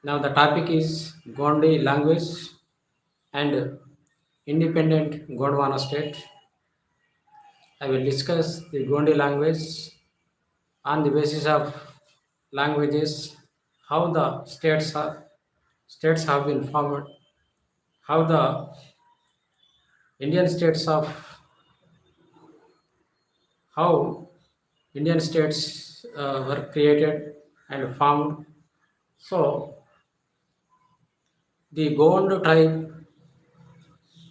Now the topic is Gondi language and independent Gondwana state. I will discuss the Gondi language on the basis of languages, how the states have been formed, how the Indian states of how Indian states were created and formed. So the Gond tribe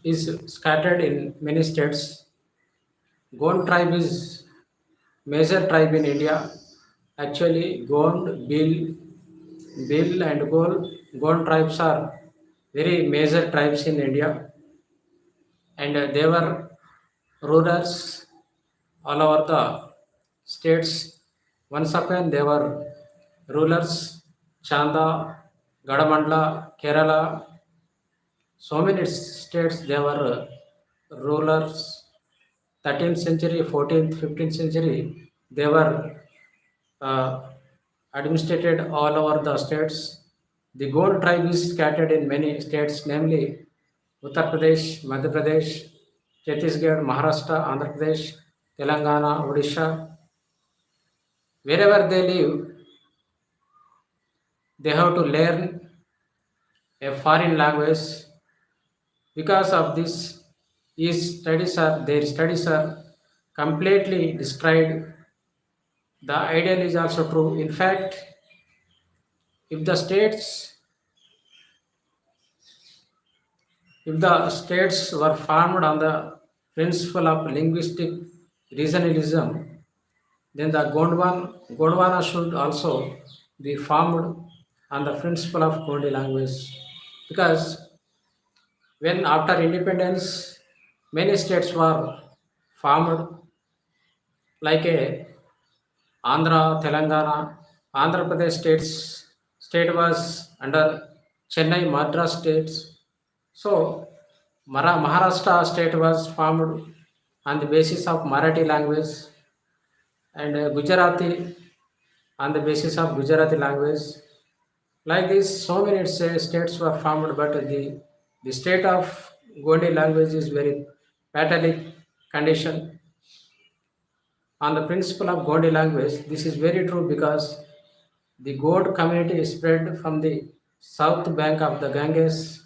is scattered in many states. Gond tribe is major tribe in India. Actually, Gond, Bill and Gond tribes are very major tribes in India, and they were rulers all over the states. Once upon they were rulers, Chanda, Gadamandla, Kerala, so many states they were rulers. 13th century, 14th, 15th century, they were uh, administrated all over the states. The Gond tribe is scattered in many states, namely Uttar Pradesh, Madhya Pradesh, Chhattisgarh, Maharashtra, Andhra Pradesh, Telangana, Odisha. Wherever they live, they have to learn a foreign language. Because of this, their studies are completely destroyed. The ideal is also true. In fact, if the states if the states were formed on the principle of linguistic regionalism, then the Gondwana should also be formed on the principle of Gondi language. Because when after independence, many states were formed like a Andhra, Telangana, Andhra Pradesh state was under Chennai, Madras states. So Maharashtra state was formed on the basis of Marathi language, and Gujarati on the basis of Gujarati language. Like this, so many states were formed, but the state of Gondi language is very pathetic condition. On the principle of Gondi language, this is very true because the Gond community is spread from the south bank of the Ganges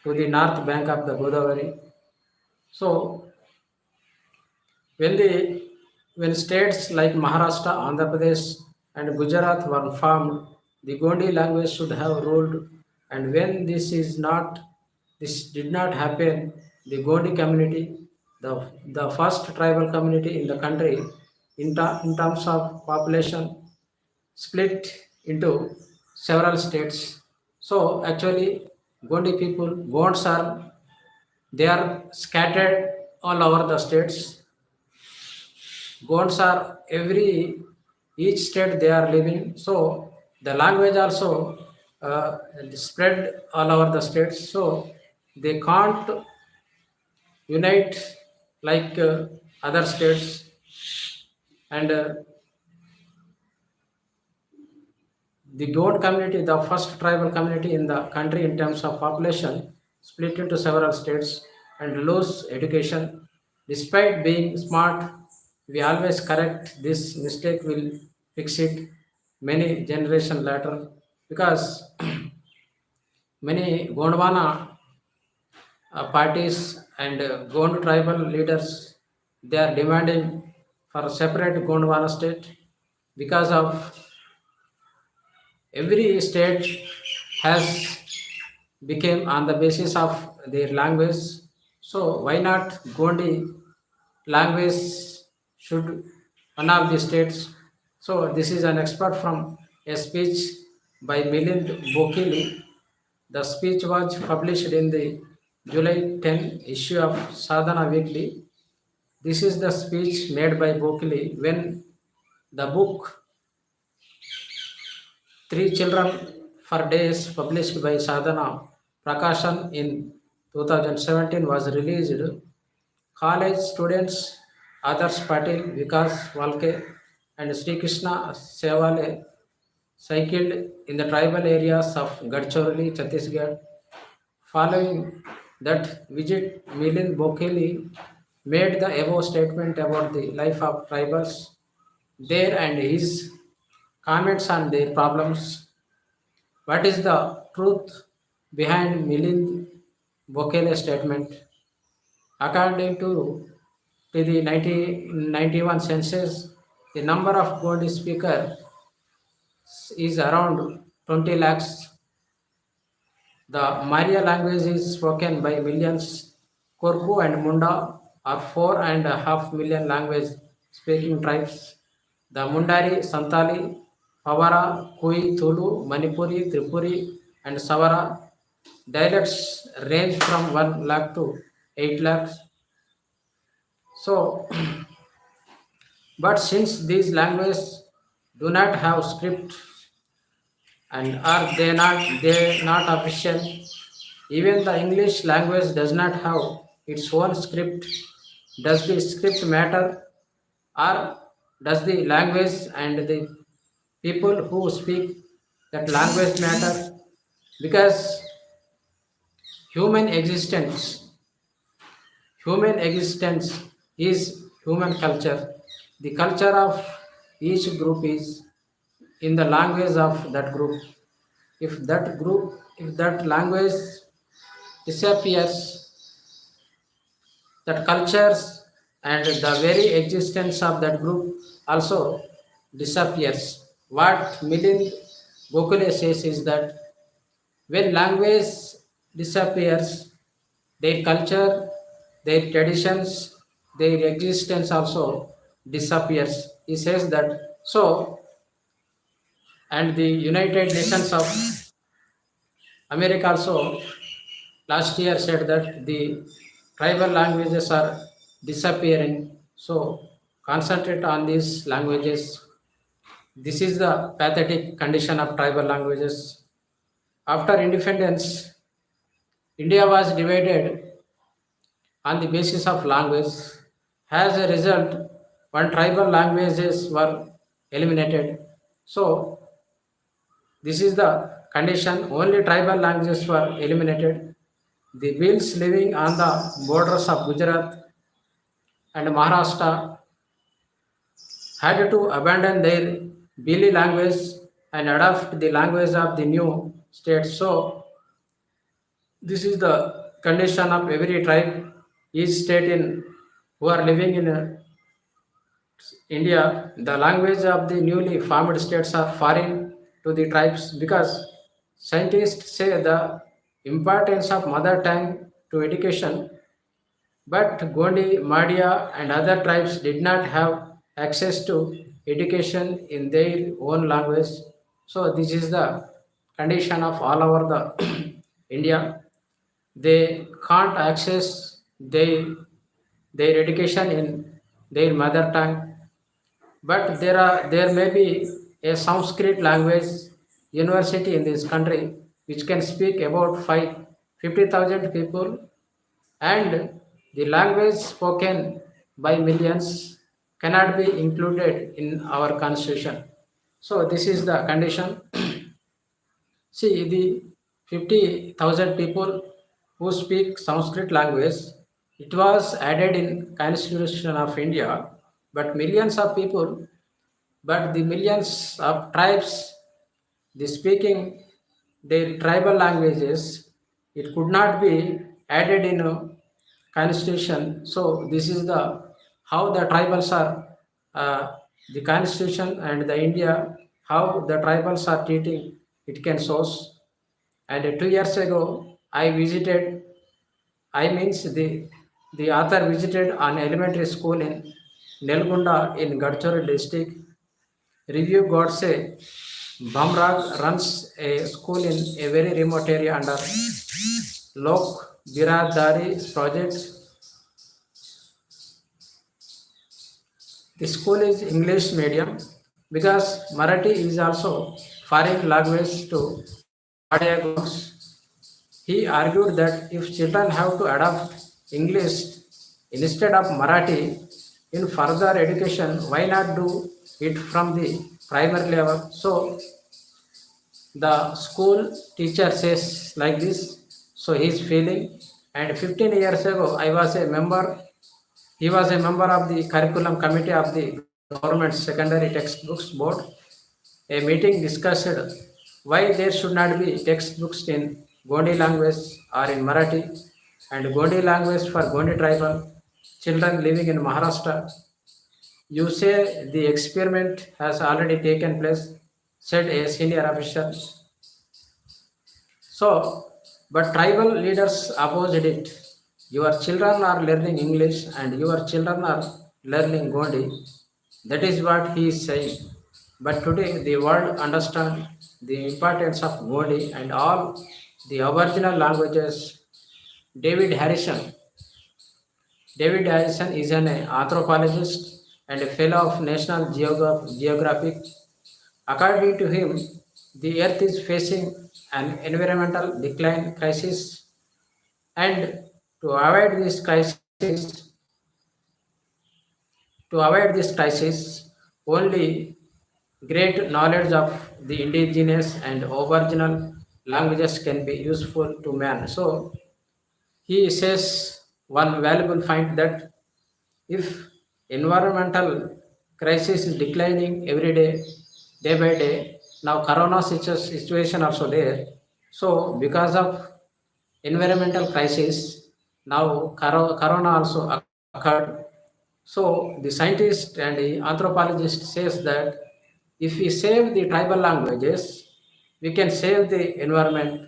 to the north bank of the Godavari. So when the when states like Maharashtra, Andhra Pradesh, and Gujarat were formed, the Gondi language should have ruled. And when this did not happen, the Gondi community, the first tribal community in the country, in terms of population, split into several states. So actually, Gonds are they are scattered all over the states. Gonds are each state they are living. So the language also spread all over the states. So they can't unite like other states, and the Gond community, the first tribal community in the country in terms of population, split into several states and lose education. Despite being smart, we always correct this mistake, will fix it many generation later, because many Gondwana parties and Gond tribal leaders, they are demanding for separate Gondwana state because of every state has became on the basis of their language. So why not Gondi language should one of the states. So this is an expert from a speech by Milind Bokili. The speech was published in the July 10 issue of Sadhana Weekly. This is the speech made by Bokili when the book Three Children for Days, published by Sadhana Prakashan in 2017, was released. College students Adarsh Patil, Vikas Walke, and Sri Krishna Sevale cycled in the tribal areas of Gadchorli, Chhattisgarh. Following that visit, Milind Bokheli made the above statement about the life of tribals there and his comments on their problems. What is the truth behind Milind Bokhele's statement? According to the 1991 census, the number of Gondi speakers is around 20 lakhs. The Maria language is spoken by millions. Korku and Munda are 4.5 million language speaking tribes. The Mundari, Santali, Pawara, Kui, Tulu, Manipuri, Tripuri, and Savara dialects range from 1 lakh to 8 lakhs. So, but since these languages do not have script and are they not official, even the English language does not have its own script. Does the script matter, or does the language and the people who speak that language matter? Because human existence, human existence is human culture. The culture of each group is in the language of that group. If that language disappears, that cultures and the very existence of that group also disappears. What Milind Gokhale says is that when language disappears, their culture, their traditions, their existence also disappears. He says that so, and the United Nations of America also last year said that the tribal languages are disappearing. So concentrate on these languages. This is the pathetic condition of tribal languages. After independence, India was divided on the basis of language. As a result, one tribal languages were eliminated. So this is the condition. Only tribal languages were eliminated. The Bhils living on the borders of Gujarat and Maharashtra had to abandon their Bhili language and adopt the language of the new state. So, this is the condition of every tribe, each state in who are living in India. The language of the newly formed states are foreign to the tribes because scientists say the importance of mother tongue to education. But Gondi, Madia, and other tribes did not have access to education in their own language. So this is the condition of all over the India. They can't access their education in their mother tongue. But there may be a Sanskrit language university in this country which can speak about 50,000 people, and the language spoken by millions cannot be included in our constitution. So this is the condition. See, the 50,000 people who speak Sanskrit language, it was added in Constitution of India, but millions of people, but the millions of tribes, the speaking their tribal languages, it could not be added in a constitution. So this is the how the tribals are the constitution and the India how the tribals are treating it can source. And 2 years ago, I means the author visited an elementary school in Nelgunda in Gadchorli district. Review Godse Bamrag runs a school in a very remote area under Lok Biradari project. The school is English medium because Marathi is also foreign language to Adiagons. He argued that if children have to adopt English instead of Marathi in further education, why not do it from the primary level? So The school teacher says like this, so he's feeling. And 15 years ago, I was a member. He was a member of the curriculum committee of the government secondary textbooks board. A meeting discussed why there should not be textbooks in Gondi language or in Marathi and Gondi language for Gondi tribal children living in Maharashtra. You say the experiment has already taken place, said a senior official. So, but tribal leaders opposed it. Your children are learning English and your children are learning Gondi. That is what he is saying. But today the world understands the importance of Gondi and all the Aboriginal languages. David Harrison. David Harrison is an anthropologist and a fellow of National Geographic. According to him, the Earth is facing an environmental decline crisis, and to avoid this crisis, only great knowledge of the indigenous and aboriginal languages can be useful to man. So he says one valuable find that if environmental crisis is declining every day, day by day, now corona situation also there. So because of environmental crisis, now corona also occurred. So the scientist and the anthropologist says that if we save the tribal languages, we can save the environment.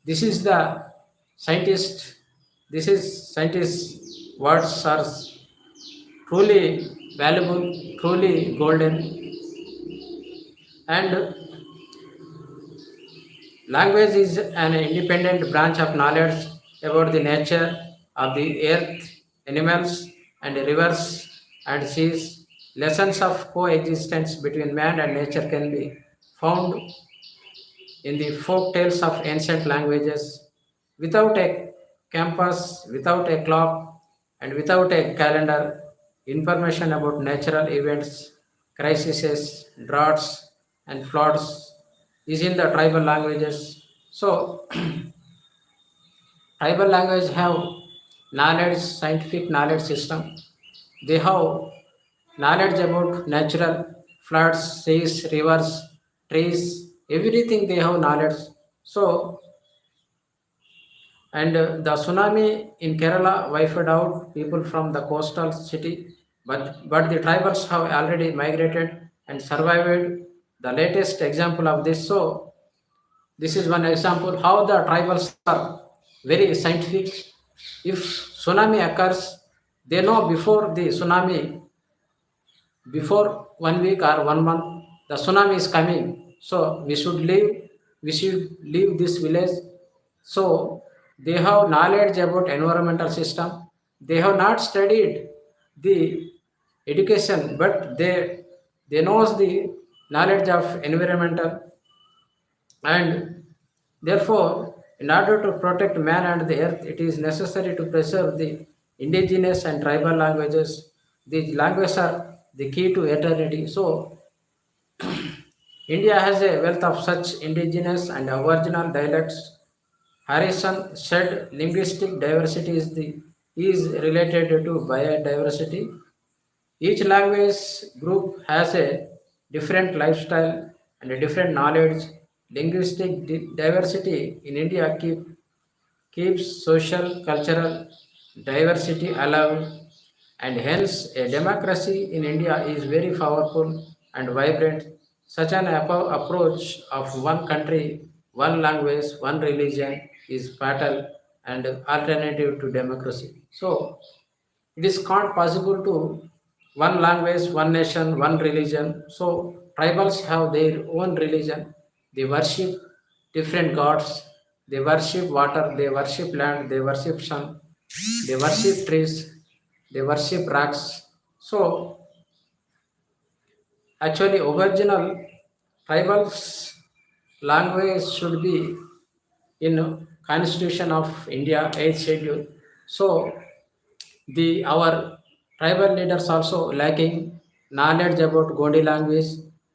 This is the scientist. This is scientist words are truly valuable, truly golden. And language is an independent branch of knowledge about the nature of the earth, animals, and rivers and seas. Lessons of coexistence between man and nature can be found in the folk tales of ancient languages. Without a compass, without a clock, and without a calendar, information about natural events, crises, droughts, and floods is in the tribal languages. So, tribal language have knowledge, scientific knowledge system. They have knowledge about natural floods, seas, rivers, trees, everything they have knowledge. So, and the tsunami in Kerala wiped out people from the coastal city, but the tribals have already migrated and survived. The latest example of this. So, this is one example how the tribals are very scientific. If tsunami occurs, they know before the tsunami, before 1 week or 1 month, the tsunami is coming. So we should leave this village. So they have knowledge about environmental system. They have not studied the education, but they knows the knowledge of environmental. And therefore, in order to protect man and the earth, it is necessary to preserve the indigenous and tribal languages. These languages are the key to eternity. So, India has a wealth of such indigenous and aboriginal dialects. Harrison said linguistic diversity is related to biodiversity. Each language group has a different lifestyle and a different knowledge. Linguistic diversity in India keeps social cultural diversity alive, and hence a democracy in India is very powerful and vibrant. Such an approach of one country, one language, one religion is fatal and alternative to democracy. So it is not possible to one language, one nation, one religion. So tribals have their own religion. They worship different gods. They worship water, they worship land, they worship sun, they worship trees, they worship rocks. So actually original tribals language should be in constitution of India 8th schedule. So the our tribal leaders also lacking knowledge about Gondi language,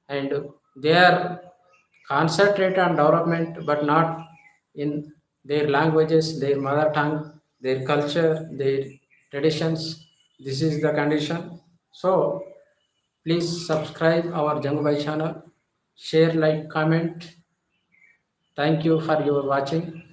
and they are concentrate on development, but not in their languages, their mother tongue, their culture, their traditions. This is the condition. So please subscribe our Jangubai channel, share, like, comment. Thank you for your watching.